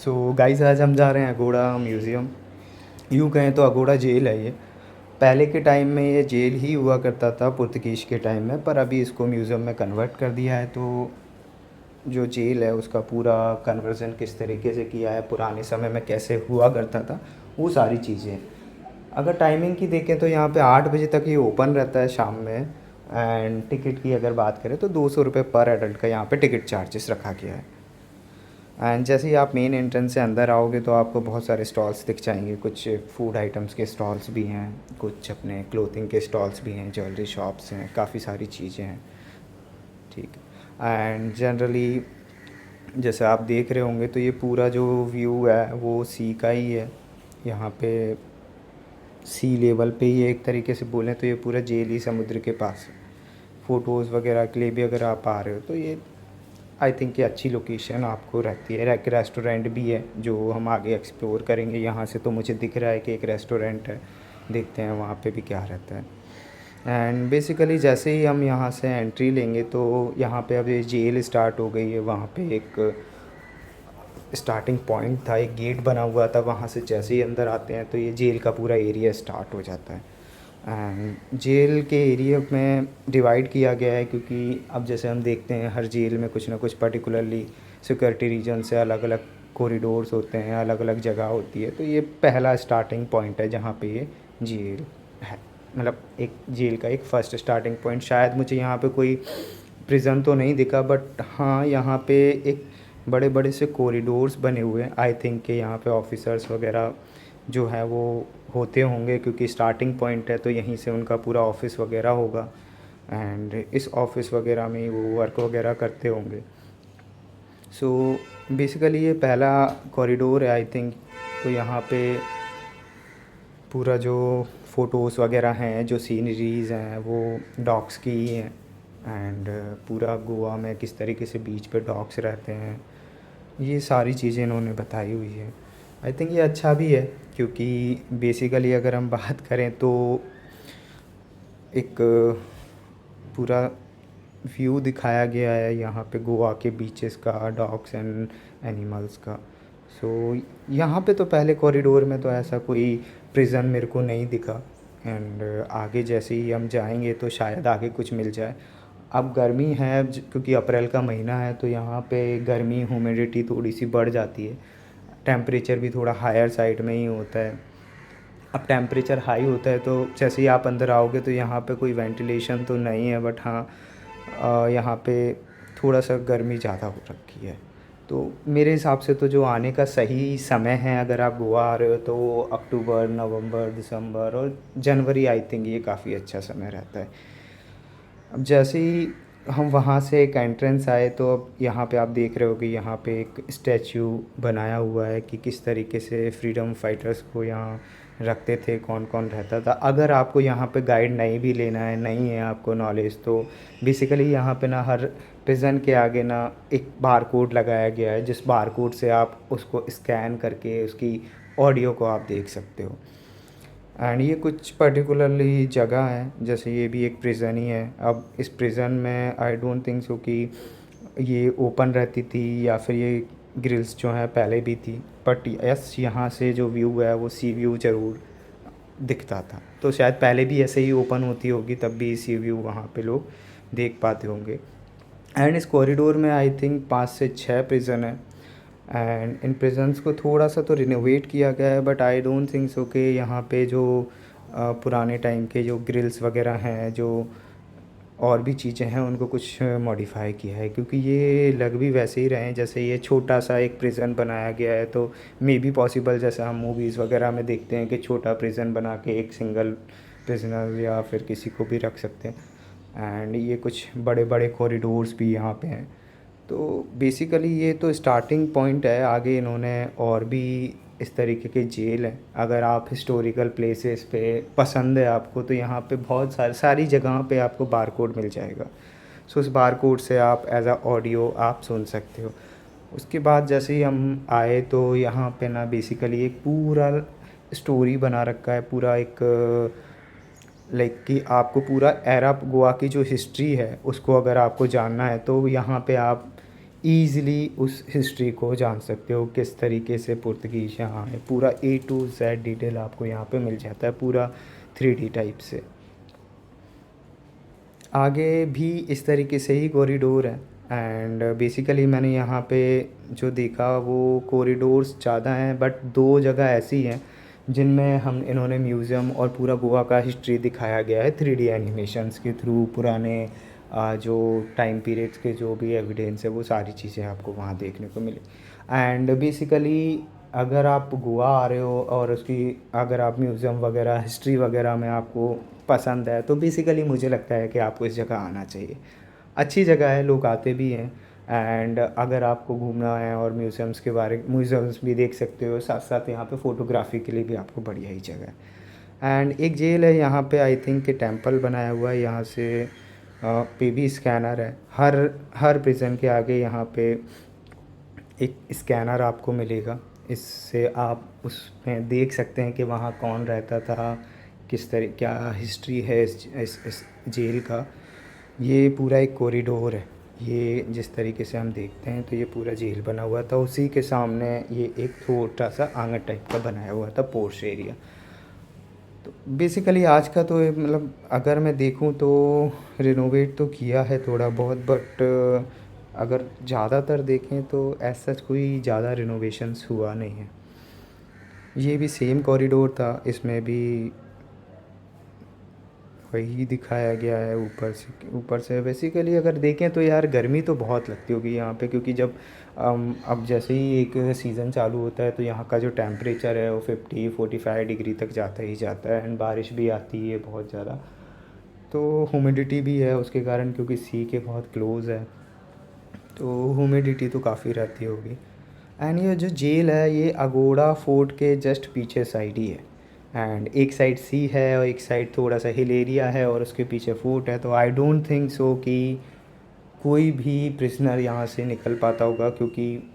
So guys, आज हम जा रहे हैं अगोड़ा म्यूज़ियम। यूँ कहें तो अगोड़ा जेल है ये। पहले के टाइम में ये जेल ही हुआ करता था पुर्तगीज़ के टाइम में, पर अभी इसको म्यूज़ियम में कन्वर्ट कर दिया है। तो जो जेल है उसका पूरा कन्वर्ज़न किस तरीके से किया है, पुराने समय में कैसे हुआ करता था, वो सारी चीज़ें। अगर टाइमिंग की देखें तो यहाँ पे 8 बजे तक ये ओपन रहता है शाम में। एंड टिकट की अगर बात करें तो 200 रुपये पर एडल्ट का यहाँ पे टिकट चार्जेस रखा गया है। एंड जैसे ही आप मेन एंट्रेंस से अंदर आओगे तो आपको बहुत सारे स्टॉल्स दिख जाएंगे। कुछ फूड आइटम्स के स्टॉल्स भी हैं, कुछ अपने क्लोथिंग के स्टॉल्स भी हैं, ज्वेलरी शॉप्स हैं, काफ़ी सारी चीज़ें हैं। ठीक है। एंड जनरली जैसे आप देख रहे होंगे तो ये पूरा जो व्यू है वो सी का ही है। यहाँ पे सी लेवल पे ही है, एक तरीके से बोलें तो ये पूरा जेल ही समुद्र के पास है। फ़ोटोज़ वगैरह के लिए भी अगर आप आ रहे हो तो ये आई थिंक ये अच्छी लोकेशन आपको रहती है। एक रेस्टोरेंट भी है जो हम आगे एक्सप्लोर करेंगे। यहाँ से तो मुझे दिख रहा है कि एक रेस्टोरेंट है, देखते हैं वहाँ पे भी क्या रहता है। एंड बेसिकली जैसे ही हम यहाँ से एंट्री लेंगे तो यहाँ पे अब ये जेल स्टार्ट हो गई है। वहाँ पे एक स्टार्टिंग पॉइंट था, एक गेट बना हुआ था, वहाँ से जैसे ही अंदर आते हैं तो ये जेल का पूरा एरिया स्टार्ट हो जाता है। एंड जेल के एरिया में डिवाइड किया गया है क्योंकि अब जैसे हम देखते हैं हर जेल में कुछ ना कुछ पर्टिकुलरली सिक्योरिटी रीजन से अलग अलग कॉरिडोर्स होते हैं, अलग अलग जगह होती है। तो ये पहला स्टार्टिंग पॉइंट है जहाँ पे ये जेल है। मतलब एक जेल का एक फ़र्स्ट स्टार्टिंग पॉइंट। शायद मुझे यहाँ पे कोई प्रिज़न तो नहीं दिखा, बट हाँ यहाँ पे एक बड़े बड़े से कॉरिडोर्स बने हुए हैं। आई थिंक कि यहाँ पे ऑफिसर्स वगैरह जो है वो होते होंगे क्योंकि स्टार्टिंग पॉइंट है तो यहीं से उनका पूरा ऑफिस वगैरह होगा। एंड इस ऑफिस वगैरह में ही वो वर्क वगैरह करते होंगे। सो बेसिकली ये पहला कॉरिडोर है आई थिंक। तो यहाँ पे पूरा जो फ़ोटोज़ वगैरह हैं, जो सीनरीज़ हैं, वो डॉग्स की ही हैं। एंड पूरा गोवा में किस तरीके से बीच पे डॉग्स रहते हैं, ये सारी चीज़ें इन्होंने बताई हुई है। आई थिंक ये अच्छा भी है क्योंकि बेसिकली अगर हम बात करें तो एक पूरा व्यू दिखाया गया है यहाँ पे गोवा के बीचेस का, डॉग्स एंड एनिमल्स का। सो यहाँ पे तो पहले कॉरिडोर में तो ऐसा कोई प्रिज़न मेरे को नहीं दिखा। एंड आगे जैसे ही हम जाएंगे तो शायद आगे कुछ मिल जाए। अब गर्मी है क्योंकि अप्रैल का महीना है तो यहाँ पे गर्मी, ह्यूमिडिटी थोड़ी सी बढ़ जाती है। टेम्परेचर भी थोड़ा हायर साइड में ही होता है। अब टेम्परेचर हाई होता है तो जैसे ही आप अंदर आओगे तो यहाँ पे कोई वेंटिलेशन तो नहीं है, बट हाँ यहाँ पे थोड़ा सा गर्मी ज़्यादा हो रखी है। तो मेरे हिसाब से तो जो आने का सही समय है अगर आप गोवा आ रहे हो तो अक्टूबर, नवंबर, दिसंबर और जनवरी, आई थिंक ये काफ़ी अच्छा समय रहता है। अब जैसे ही हम वहाँ से एक एंट्रेंस आए तो अब यहाँ पे आप देख रहे हो कि यहाँ पे एक स्टैचू बनाया हुआ है कि किस तरीके से फ्रीडम फाइटर्स को यहाँ रखते थे, कौन कौन रहता था। अगर आपको यहाँ पे गाइड नहीं भी लेना है, नहीं है आपको नॉलेज, तो बेसिकली यहाँ पे ना हर प्रिज़न के आगे ना एक बार कोड लगाया गया है, जिस बार कोड से आप उसको स्कैन करके उसकी ऑडियो को आप देख सकते हो। एंड ये कुछ पर्टिकुलरली जगह है, जैसे ये भी एक प्रिज़न ही है। अब इस प्रिज़न में आई डोंट थिंक सो कि ये ओपन रहती थी या फिर ये ग्रिल्स जो हैं पहले भी थी, बट यस यहाँ से जो व्यू है वो सी व्यू ज़रूर दिखता था। तो शायद पहले भी ऐसे ही ओपन होती होगी, तब भी सी व्यू वहाँ पे लोग देख पाते होंगे। एंड इस कॉरिडोर में आई थिंक 5 से 6 प्रिज़न है। एंड इन प्रिजन्स को थोड़ा सा तो रिनोवेट किया गया है, but I don't think so कि यहाँ पे जो पुराने टाइम के जो ग्रिल्स वगैरह हैं, जो और भी चीज़ें हैं, उनको कुछ मॉडिफाई किया है क्योंकि ये लग भी वैसे ही रहे हैं जैसे ये छोटा सा एक प्रिज़न बनाया गया है। तो मे बी पॉसिबल जैसे हम मूवीज़ वगैरह में देखते हैं कि छोटा प्रिज़न बना के एक सिंगल प्रिजनर या फिर किसी को भी रख सकते हैं। एंड ये कुछ बड़े बड़े कॉरिडोर्स भी यहाँ पे हैं। तो बेसिकली ये तो स्टार्टिंग पॉइंट है। आगे इन्होंने और भी इस तरीके के जेल हैं। अगर आप हिस्टोरिकल प्लेसेस पे पसंद है आपको तो यहाँ पे बहुत सारी जगह पे आपको बार कोड मिल जाएगा। सो उस बार कोड से आप एज अ ऑडियो आप सुन सकते हो। उसके बाद जैसे ही हम आए तो यहाँ पे ना बेसिकली एक पूरा स्टोरी बना रखा है, पूरा एक लाइक कि आपको पूरा एरा गोवा की जो हिस्ट्री है उसको अगर आपको जानना है तो यहाँ पे आप ईज़िली उस हिस्ट्री को जान सकते हो, किस तरीके से पुर्तगीज़ यहाँ आए। पूरा ए टू ज़ेड डिटेल आपको यहाँ पे मिल जाता है, पूरा 3D टाइप से। आगे भी इस तरीके से ही कॉरिडोर है एंड बेसिकली मैंने यहाँ पे जो देखा वो कॉरिडोर्स ज़्यादा हैं, बट 2 जगह ऐसी हैं जिनमें इन्होंने म्यूज़ियम और पूरा गोवा का हिस्ट्री दिखाया गया है 3D एनिमेशंस के थ्रू। पुराने जो टाइम पीरियड्स के जो भी एविडेंस है वो सारी चीज़ें आपको वहाँ देखने को मिली। एंड बेसिकली अगर आप गोवा आ रहे हो और उसकी अगर आप म्यूज़ियम वगैरह हिस्ट्री वगैरह में आपको पसंद है तो बेसिकली मुझे लगता है कि आपको इस जगह आना चाहिए। अच्छी जगह है, लोग आते भी हैं एंड अगर आपको घूमना है और म्यूज़ियम्स भी देख सकते हो, साथ साथ यहाँ पे फ़ोटोग्राफी के लिए भी आपको बढ़िया ही जगह है। एंड एक जेल है यहाँ पे, आई थिंक कि टेंपल बनाया हुआ है यहाँ से। पीबी स्कैनर है हर प्रिजन के आगे, यहाँ पे एक स्कैनर आपको मिलेगा। इससे आप उसमें देख सकते हैं कि वहाँ कौन रहता था, किस तरह क्या हिस्ट्री है इस जेल का। ये पूरा एक कॉरिडोर है, ये जिस तरीके से हम देखते हैं तो ये पूरा जेल बना हुआ था। उसी के सामने ये एक छोटा सा आंगन टाइप का बनाया हुआ था, पोर्च एरिया। तो बेसिकली आज का तो मतलब अगर मैं देखूं तो रिनोवेट तो किया है थोड़ा बहुत, बट अगर ज़्यादातर देखें तो ऐसा कोई ज़्यादा रिनोवेशंस हुआ नहीं है। ये भी सेम कॉरिडोर था, इसमें भी वही दिखाया गया है ऊपर से। बेसिकली अगर देखें तो यार गर्मी तो बहुत लगती होगी यहाँ पे, क्योंकि जब अब जैसे ही एक सीज़न चालू होता है तो यहाँ का जो टेम्परेचर है वो 50-45 डिग्री तक जाता ही जाता है एंड बारिश भी आती है बहुत ज़्यादा। तो ह्यूमिडिटी भी है उसके कारण, क्योंकि सी के बहुत क्लोज़ है तो ह्यूमिडिटी तो काफ़ी रहती होगी। एंड ये जो जेल है ये अगोड़ा फोर्ट के जस्ट पीछे साइड ही है एंड एक साइड सी है और एक साइड थोड़ा सा हिल एरिया है और उसके पीछे फोर्ट है। तो आई डोंट थिंक सो कि कोई भी प्रिजनर यहाँ से निकल पाता होगा, क्योंकि